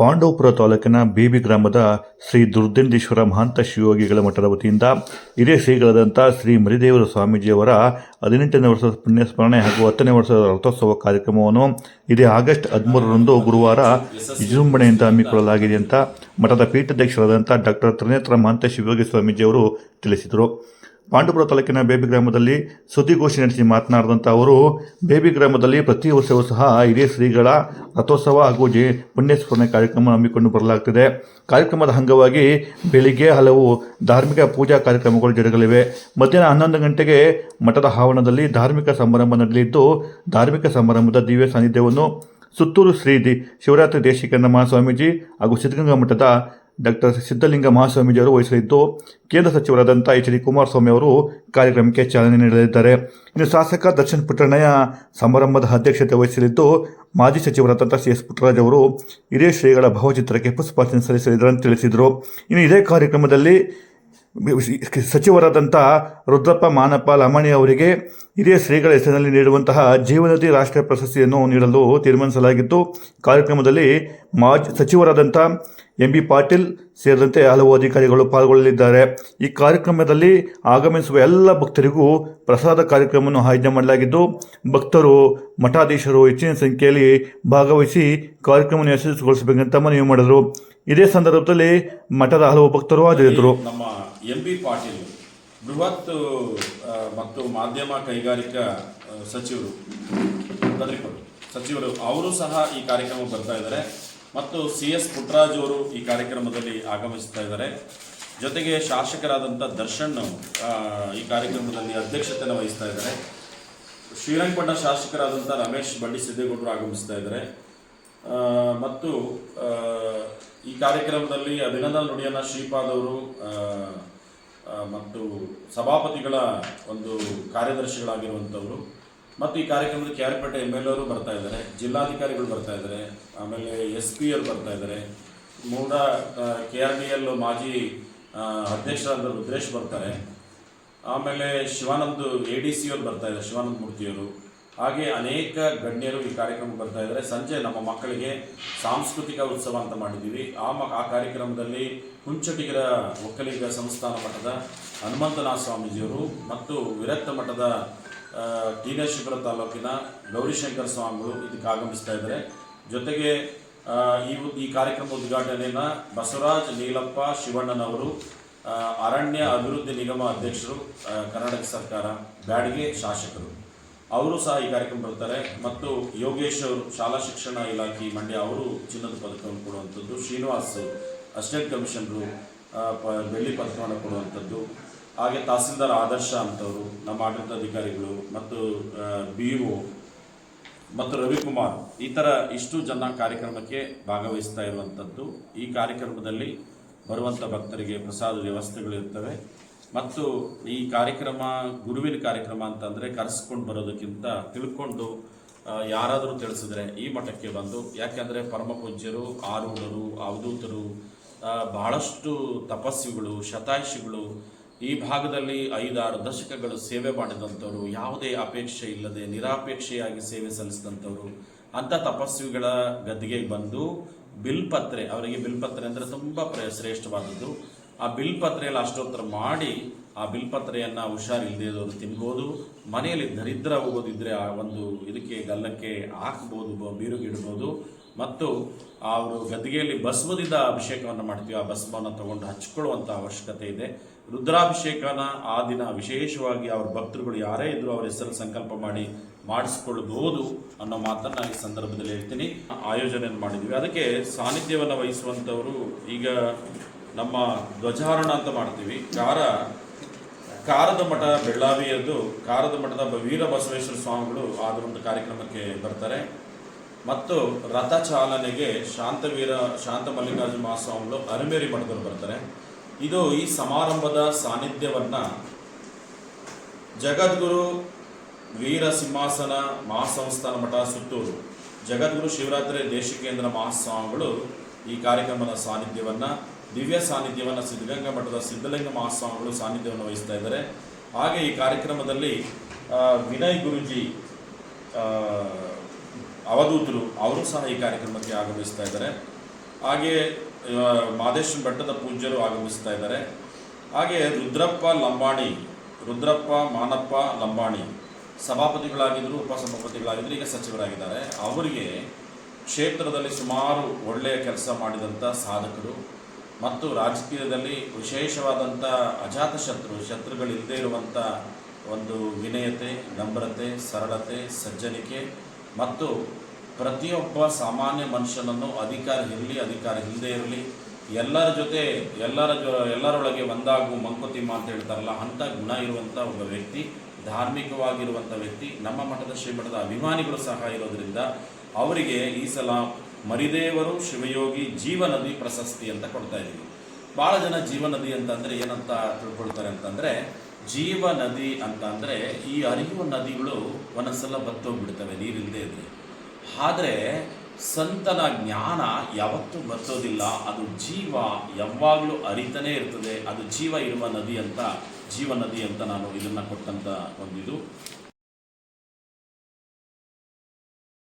ಪಾಂಡವಪುರ ತಾಲೂಕಿನ ಬೇಬಿ ಗ್ರಾಮದ ಶ್ರೀ ದುರ್ದಂಡೇಶ್ವರ ಮಹಾಂತ ಶಿವಯೋಗಿಗಳ ಮಠದ ವತಿಯಿಂದ ಹಿರಿಯ ಶ್ರೀಗಳಾದಂಥ ಶ್ರೀ ಮರಿದೇವರ ಸ್ವಾಮೀಜಿಯವರ 18ನೇ ವರ್ಷದ ಪುಣ್ಯಸ್ಮರಣೆ ಹಾಗೂ 10ನೇ ವರ್ಷದ ರಥೋತ್ಸವ ಕಾರ್ಯಕ್ರಮವನ್ನು ಇದೇ ಆಗಸ್ಟ್ 13ರಂದು ಗುರುವಾರ ವಿಜೃಂಭಣೆಯಿಂದ ಹಮ್ಮಿಕೊಳ್ಳಲಾಗಿದೆ ಅಂತ ಮಠದ ಪೀಠಾಧ್ಯಕ್ಷರಾದಂಥ ಡಾಕ್ಟರ್ ತ್ರಿನೇತ್ರ ಮಹಾಂತ ಶಿವಯೋಗಿ ಸ್ವಾಮೀಜಿಯವರು ತಿಳಿಸಿದರು. ಪಾಂಡವಪುರ ತಾಲೂಕಿನ ಬೇಬಿ ಗ್ರಾಮದಲ್ಲಿ ಸುದ್ದಿಗೋಷ್ಠಿ ನಡೆಸಿ ಮಾತನಾಡಿದಂಥ ಅವರು, ಬೇಬಿ ಗ್ರಾಮದಲ್ಲಿ ಪ್ರತಿ ವರ್ಷವೂ ಸಹ ಹಿರಿಯ ಶ್ರೀಗಳ ರಥೋತ್ಸವ ಹಾಗೂ ಪುಣ್ಯಸ್ಮರಣೆ ಕಾರ್ಯಕ್ರಮ ಹಮ್ಮಿಕೊಂಡು ಬರಲಾಗ್ತಿದೆ. ಕಾರ್ಯಕ್ರಮದ ಅಂಗವಾಗಿ ಬೆಳಿಗ್ಗೆ ಹಲವು ಧಾರ್ಮಿಕ ಪೂಜಾ ಕಾರ್ಯಕ್ರಮಗಳು ಜರುಗಲಿವೆ. ಮಧ್ಯಾಹ್ನ 11 ಗಂಟೆಗೆ ಮಠದ ಆವರಣದಲ್ಲಿ ಧಾರ್ಮಿಕ ಸಮಾರಂಭ ನಡೆಯಲಿದ್ದು, ಧಾರ್ಮಿಕ ಸಮಾರಂಭದ ದಿವ್ಯ ಸಾನ್ನಿಧ್ಯವನ್ನು ಸುತ್ತೂರು ಶ್ರೀ ಶಿವರಾತ್ರಿ ದೇಶಿಕೇಂದ್ರ ಮಹಾಸ್ವಾಮೀಜಿ ಹಾಗೂ ಸಿದ್ಧಗಂಗಾ ಮಠದ ಡಾಕ್ಟರ್ ಸಿದ್ಧಲಿಂಗ ಮಹಾಸ್ವಾಮೀಜಿಯವರು ವಹಿಸಲಿದ್ದು, ಕೇಂದ್ರ ಸಚಿವರಾದಂಥ ಎಚ್ ಡಿ ಕುಮಾರಸ್ವಾಮಿ ಅವರು ಕಾರ್ಯಕ್ರಮಕ್ಕೆ ಚಾಲನೆ ನೀಡಲಿದ್ದಾರೆ. ಇನ್ನು ಶಾಸಕ ದರ್ಶನ್ ಪುಟ್ಟಣ್ಣಯ್ಯ ಸಮಾರಂಭದ ಅಧ್ಯಕ್ಷತೆ ವಹಿಸಲಿದ್ದು, ಮಾಜಿ ಸಚಿವರಾದಂಥ ಸಿ ಎಸ್ ಪುಟ್ಟರಾಜ್ ಅವರು ಹಿರಿಯ ಶ್ರೀಗಳ ಭಾವಚಿತ್ರಕ್ಕೆ ಪುಷ್ಪಾರ್ಚನೆ ಸಲ್ಲಿಸಲಿದ್ದಾರೆ ಅಂತ ತಿಳಿಸಿದರು. ಇನ್ನು ಇದೇ ಕಾರ್ಯಕ್ರಮದಲ್ಲಿ ಸಚಿವರಾದಂಥ ರುದ್ರಪ್ಪ ಮಾನಪ್ಪ ಲಮಾಣಿ ಅವರಿಗೆ ಹಿರಿಯ ಶ್ರೀಗಳ ಹೆಸರಿನಲ್ಲಿ ನೀಡುವಂತಹ ಜೀವನದಿ ರಾಷ್ಟ್ರೀಯ ಪ್ರಶಸ್ತಿಯನ್ನು ನೀಡಲು ತೀರ್ಮಾನಿಸಲಾಗಿದ್ದು, ಕಾರ್ಯಕ್ರಮದಲ್ಲಿ ಸಚಿವರಾದಂಥ ಎಂ ಬಿ ಪಾಟೀಲ್ ಸೇರಿದಂತೆ ಹಲವು ಅಧಿಕಾರಿಗಳು ಪಾಲ್ಗೊಳ್ಳಲಿದ್ದಾರೆ. ಈ ಕಾರ್ಯಕ್ರಮದಲ್ಲಿ ಆಗಮಿಸುವ ಎಲ್ಲ ಭಕ್ತರಿಗೂ ಪ್ರಸಾದ ಕಾರ್ಯಕ್ರಮವನ್ನು ಆಯೋಜನೆ ಮಾಡಲಾಗಿದ್ದು, ಭಕ್ತರು ಮಠಾಧೀಶರು ಹೆಚ್ಚಿನ ಸಂಖ್ಯೆಯಲ್ಲಿ ಭಾಗವಹಿಸಿ ಕಾರ್ಯಕ್ರಮವನ್ನು ಯಶಸ್ವಿಗೊಳಿಸಬೇಕಂತ ಮನವಿ ಮಾಡಿದರು. ಇದೇ ಸಂದರ್ಭದಲ್ಲಿ ಮಠದ ಹಲವು ಭಕ್ತರು ಹಾಜರಿದ್ದರು. ನಮ್ಮ ಎಂ ಬಿ ಪಾಟೀಲ್ ಬೃಹತ್ ಮತ್ತು ಮಾಧ್ಯಮ ಕೈಗಾರಿಕಾ ಸಚಿವರು ಅವರು ಸಹ ಈ ಕಾರ್ಯಕ್ರಮ ಬರ್ತಾ ಇದ್ದಾರೆ ಮತ್ತು ಸಿ ಎಸ್ ಪುಟ್ಟರಾಜ್ ಅವರು ಈ ಕಾರ್ಯಕ್ರಮದಲ್ಲಿ ಆಗಮಿಸ್ತಾ ಇದ್ದಾರೆ. ಜೊತೆಗೆ ಶಾಸಕರಾದಂಥ ದರ್ಶನ್ ಈ ಕಾರ್ಯಕ್ರಮದಲ್ಲಿ ಅಧ್ಯಕ್ಷತೆಯನ್ನು ವಹಿಸ್ತಾ ಇದ್ದಾರೆ. ಶ್ರೀರಂಗಪಟ್ಟಣ ಶಾಸಕರಾದಂಥ ರಮೇಶ್ ಬಂಡಿ ಸಿದ್ದೇಗೌಡರು ಆಗಮಿಸ್ತಾ ಇದ್ದಾರೆ ಮತ್ತು ಈ ಕಾರ್ಯಕ್ರಮದಲ್ಲಿ ಅಭಿನಂದನಾ ನುಡಿಯನ್ನು ಶ್ರೀಪಾದ್ ಅವರು ಮತ್ತು ಸಭಾಪತಿಗಳ ಒಂದು ಕಾರ್ಯದರ್ಶಿಗಳಾಗಿರುವಂಥವರು ಮತ್ತು ಈ ಕಾರ್ಯಕ್ರಮದಲ್ಲಿ ಕ್ಯಾರಿಪೇಟೆ ಎಮ್ ಎಲ್ ಅವರು ಬರ್ತಾ ಇದ್ದಾರೆ, ಜಿಲ್ಲಾಧಿಕಾರಿಗಳು ಬರ್ತಾ ಇದ್ದಾರೆ, ಆಮೇಲೆ ಎಸ್ ಪಿ ಅವರು ಬರ್ತಾ ಇದ್ದಾರೆ, ಮೂಡ KRDL ಮಾಜಿ ಅಧ್ಯಕ್ಷರಾದ ರುದ್ರೇಶ್ ಬರ್ತಾರೆ, ಆಮೇಲೆ ಶಿವಾನಂದ್ ADC ಅವರು ಬರ್ತಾ ಇದ್ದಾರೆ, ಶಿವಾನಂದ ಮೂರ್ತಿಯವರು, ಹಾಗೆ ಅನೇಕ ಗಣ್ಯರು ಈ ಕಾರ್ಯಕ್ರಮ ಬರ್ತಾ ಇದ್ದಾರೆ. ಸಂಜೆ ನಮ್ಮ ಮಕ್ಕಳಿಗೆ ಸಾಂಸ್ಕೃತಿಕ ಉತ್ಸವ ಅಂತ ಮಾಡಿದ್ದೀವಿ. ಆ ಕಾರ್ಯಕ್ರಮದಲ್ಲಿ ಕುಂಚಟಿಗರ ಒಕ್ಕಲಿಗ ಸಂಸ್ಥಾನ ಮಠದ ಹನುಮಂತನಾಥ ಸ್ವಾಮೀಜಿಯವರು ಮತ್ತು ವಿರಕ್ತ ಮಠದ ಟಿ.ನೇಶ್ವರ ತಾಲೂಕಿನ ಗೌರಿಶಂಕರ ಸ್ವಾಮಿಗಳು ಇದಕ್ಕೆ ಆಗಮಿಸ್ತಾ ಇದ್ದಾರೆ. ಜೊತೆಗೆ ಈ ಕಾರ್ಯಕ್ರಮ ಉದ್ಘಾಟನೆಯನ್ನು ಬಸವರಾಜ್ ನೀಲಪ್ಪ ಶಿವಣ್ಣನವರು, ಅರಣ್ಯ ಅಭಿವೃದ್ಧಿ ನಿಗಮ ಅಧ್ಯಕ್ಷರು, ಕರ್ನಾಟಕ ಸರ್ಕಾರ, ಬ್ಯಾಡಗೆ ಶಾಸಕರು, ಅವರು ಸಹ ಈ ಕಾರ್ಯಕ್ರಮ ಬರ್ತಾರೆ. ಮತ್ತು ಯೋಗೇಶ್ ಅವರು ಶಾಲಾ ಶಿಕ್ಷಣ ಇಲಾಖೆ ಮಂಡ್ಯ ಅವರು ಚಿನ್ನದ ಪದಕವನ್ನು ಕೊಡುವಂಥದ್ದು, ಶ್ರೀನಿವಾಸ್ ಅಸಿಸ್ಟೆಂಟ್ ಕಮಿಷನರು ಬೆಳ್ಳಿ ಪದಕವನ್ನು ಕೊಡುವಂಥದ್ದು, ಹಾಗೆ ತಹಸೀಲ್ದಾರ್ ಆದರ್ಶ ಅಂತವರು, ನಮ್ಮ ಆಡಳಿತಾಧಿಕಾರಿಗಳು ಮತ್ತು BO ಮತ್ತು ರವಿಕುಮಾರ್, ಈ ಥರ ಇಷ್ಟು ಜನ ಕಾರ್ಯಕ್ರಮಕ್ಕೆ ಭಾಗವಹಿಸ್ತಾ ಇರುವಂಥದ್ದು. ಈ ಕಾರ್ಯಕ್ರಮದಲ್ಲಿ ಬರುವಂಥ ಭಕ್ತರಿಗೆ ಪ್ರಸಾದ ವ್ಯವಸ್ಥೆಗಳಿರ್ತವೆ ಮತ್ತು ಈ ಕಾರ್ಯಕ್ರಮ ಗುರುವಿನ ಕಾರ್ಯಕ್ರಮ ಅಂತಂದರೆ ಕರೆಸ್ಕೊಂಡು ಬರೋದಕ್ಕಿಂತ ತಿಳ್ಕೊಂಡು ಯಾರಾದರೂ ತಿಳಿಸಿದ್ರೆ ಈ ಮಠಕ್ಕೆ ಬಂದು, ಯಾಕೆಂದರೆ ಪರಮ ಪೂಜ್ಯರು, ಆರೂಢರು, ಅವಧೂತರು, ಬಹಳಷ್ಟು ತಪಸ್ವಿಗಳು, ಶತಾಯುಷಿಗಳು ಈ ಭಾಗದಲ್ಲಿ 5-6 ದಶಕಗಳು ಸೇವೆ ಮಾಡಿದಂಥವ್ರು, ಯಾವುದೇ ಅಪೇಕ್ಷೆ ಇಲ್ಲದೆ ನಿರಾಪೇಕ್ಷೆಯಾಗಿ ಸೇವೆ ಸಲ್ಲಿಸಿದಂಥವ್ರು, ಅಂಥ ತಪಸ್ವಿಗಳ ಗದ್ದಿಗೆ ಬಂದು ಬಿಲ್ಪತ್ರೆ, ಅವರಿಗೆ ಬಿಲ್ಪತ್ರೆ ಅಂದರೆ ತುಂಬ ಶ್ರೇಷ್ಠವಾದದ್ದು. ಆ ಬಿಲ್ಪತ್ರೆಯಲ್ಲಿ ಅಷ್ಟೋತ್ತರ ಮಾಡಿ ಆ ಬಿಲ್ಪತ್ರೆಯನ್ನು ಹುಷಾರಿಲ್ಲದೆ ಇದ್ದವರು ತಿನ್ಬೋದು, ಮನೆಯಲ್ಲಿ ದರಿದ್ರ ಹೋಗೋದಿದ್ರೆ ಆ ಒಂದು ಇದಕ್ಕೆ ಗಲ್ಲಕ್ಕೆ ಹಾಕ್ಬೋದು, ಬೀರುಗಿಡ್ಬೋದು. ಮತ್ತು ಅವರು ಗದ್ದಿಗೆಯಲ್ಲಿ ಭಸ್ಮದಿಂದ ಅಭಿಷೇಕವನ್ನು ಮಾಡ್ತೀವಿ, ಆ ಭಸ್ಮವನ್ನು ತಗೊಂಡು ಹಚ್ಕೊಳ್ಳುವಂಥ ಅವಶ್ಯಕತೆ ಇದೆ. ರುದ್ರಾಭಿಷೇಕನ ಆ ದಿನ ವಿಶೇಷವಾಗಿ ಅವ್ರ ಭಕ್ತರುಗಳು ಯಾರೇ ಇದ್ದರೂ ಅವ್ರ ಹೆಸರು ಸಂಕಲ್ಪ ಮಾಡಿಸ್ಕೊಳ್ಬೋದು ಅನ್ನೋ ಮಾತನ್ನು ಈ ಸಂದರ್ಭದಲ್ಲಿ ಹೇಳ್ತೀನಿ. ಆಯೋಜನೆಯನ್ನು ಮಾಡಿದ್ವಿ. ಅದಕ್ಕೆ ಸಾನ್ನಿಧ್ಯವನ್ನು ವಹಿಸುವಂಥವರು ಈಗ ನಮ್ಮ ಧ್ವಜಾರೋಹಣ ಅಂತ ಮಾಡ್ತೀವಿ. ಕಾರದ ಮಠ ಬೆಳ್ಳಾವಿಯದ್ದು ಕಾರದ ಮಠದ ವೀರ ಬಸವೇಶ್ವರ ಸ್ವಾಮಿಗಳು ಆದ ಒಂದು ಕಾರ್ಯಕ್ರಮಕ್ಕೆ ಬರ್ತಾರೆ ಮತ್ತು ರಥ ಚಾಲನೆಗೆ ಶಾಂತ ಮಲ್ಲಿಕಾರ್ಜುನ ಮಹಾಸ್ವಾಮಿಗಳು ಅರಮೇರಿ ಮಠದವರು ಬರ್ತಾರೆ. ಈ ಸಮಾರಂಭದ ಸಾನ್ನಿಧ್ಯವನ್ನು ಜಗದ್ಗುರು ವೀರ ಸಿಂಹಾಸನ ಮಹಾಸಂಸ್ಥಾನ ಮಠ ಸುತ್ತೂರು ಜಗದ್ಗುರು ಶಿವರಾತ್ರಿ ದೇಶಿಕೇಂದ್ರ ಮಹಾಸ್ವಾಮಿಗಳು ಈ ಕಾರ್ಯಕ್ರಮದ ಸಾನ್ನಿಧ್ಯವನ್ನು, ದಿವ್ಯ ಸಾನ್ನಿಧ್ಯವನ್ನು ಸಿದ್ಧಗಂಗಾ ಮಠದ ಸಿದ್ಧಲಿಂಗ ಮಹಾಸ್ವಾಮಿಗಳು ಸಾನ್ನಿಧ್ಯವನ್ನು ವಹಿಸ್ತಾ ಇದ್ದಾರೆ. ಹಾಗೆ ಈ ಕಾರ್ಯಕ್ರಮದಲ್ಲಿ ವಿನಯ್ ಗುರುಜಿ ಅವಧೂತರು ಅವರು ಸಹ ಈ ಕಾರ್ಯಕ್ರಮಕ್ಕೆ ಆಗಮಿಸ್ತಾ ಇದ್ದಾರೆ. ಹಾಗೆ ಮಾದೇಶ್ವರ ಬೆಟ್ಟದ ಪೂಜ್ಯರು ಆಗಮಿಸ್ತಾ ಇದ್ದಾರೆ. ಹಾಗೆ ರುದ್ರಪ್ಪ ಮಾನಪ್ಪ ಲಂಬಾಣಿ ಸಭಾಪತಿಗಳಾಗಿದ್ದರು, ಉಪಸಭಾಪತಿಗಳಾಗಿದ್ದರು, ಈಗ ಸಚಿವರಾಗಿದ್ದಾರೆ. ಅವರಿಗೆ ಕ್ಷೇತ್ರದಲ್ಲಿ ಸುಮಾರು ಒಳ್ಳೆಯ ಕೆಲಸ ಮಾಡಿದಂಥ ಸಾಧಕರು ಮತ್ತು ರಾಜಕೀಯದಲ್ಲಿ ವಿಶೇಷವಾದಂಥ ಶತ್ರುಗಳಿಲ್ಲದೆ ಇರುವಂಥ ಒಂದು ವಿನಯತೆ, ನಮ್ರತೆ, ಸರಳತೆ, ಸಜ್ಜನಿಕೆ ಮತ್ತು ಪ್ರತಿಯೊಬ್ಬ ಸಾಮಾನ್ಯ ಮನುಷ್ಯನನ್ನು ಅಧಿಕಾರ ಇರಲಿ ಅಧಿಕಾರ ಇಲ್ಲದೆ ಇರಲಿ ಎಲ್ಲರ ಜೊತೆ ಎಲ್ಲರೊಳಗೆ ಒಂದಾಗು ಮಂಕುತಿಮ್ಮ ಅಂತ ಹೇಳ್ತಾರಲ್ಲ, ಅಂಥ ಗುಣ ಇರುವಂಥ ಒಬ್ಬ ವ್ಯಕ್ತಿ, ಧಾರ್ಮಿಕವಾಗಿರುವಂಥ ವ್ಯಕ್ತಿ. ನಮ್ಮ ಮಠದ ಶ್ರೀಮಠದ ಅಭಿಮಾನಿಗಳು ಸಹ ಇರೋದರಿಂದ ಅವರಿಗೆ ಈ ಸಲ ಮರಿದೇವರು ಶಿವಯೋಗಿ ಜೀವನದಿ ಪ್ರಶಸ್ತಿ ಅಂತ ಕೊಡ್ತಾ ಇದ್ದೀವಿ. ಭಾಳ ಜನ ಜೀವನದಿ ಅಂತಂದರೆ ಏನಂತ ತಿಳ್ಕೊಳ್ತಾರೆ ಅಂತಂದರೆ, ಜೀವನದಿ ಅಂತ ಅಂದರೆ ಈ ಹರಿಯುವ ನದಿಗಳು ಒಂದೊಂದ್ಸಲ ಬತ್ತೋಗ್ಬಿಡ್ತವೆ ನೀರಿಲ್ಲದೆ ಇದ್ರೆ. ಆದರೆ ಸಂತನ ಜ್ಞಾನ ಯಾವತ್ತೂ ಬರ್ತೋದಿಲ್ಲ, ಅದು ಜೀವ ಯಾವಾಗಲೂ ಹರಿತಾನೇ ಇರ್ತದೆ. ಅದು ಜೀವ ಇರುವ ನದಿ ಅಂತ, ಜೀವನದಿ ಅಂತ ನಾನು ಇದನ್ನು ಕೊಟ್ಟಂಥ ಒಂದಿದು.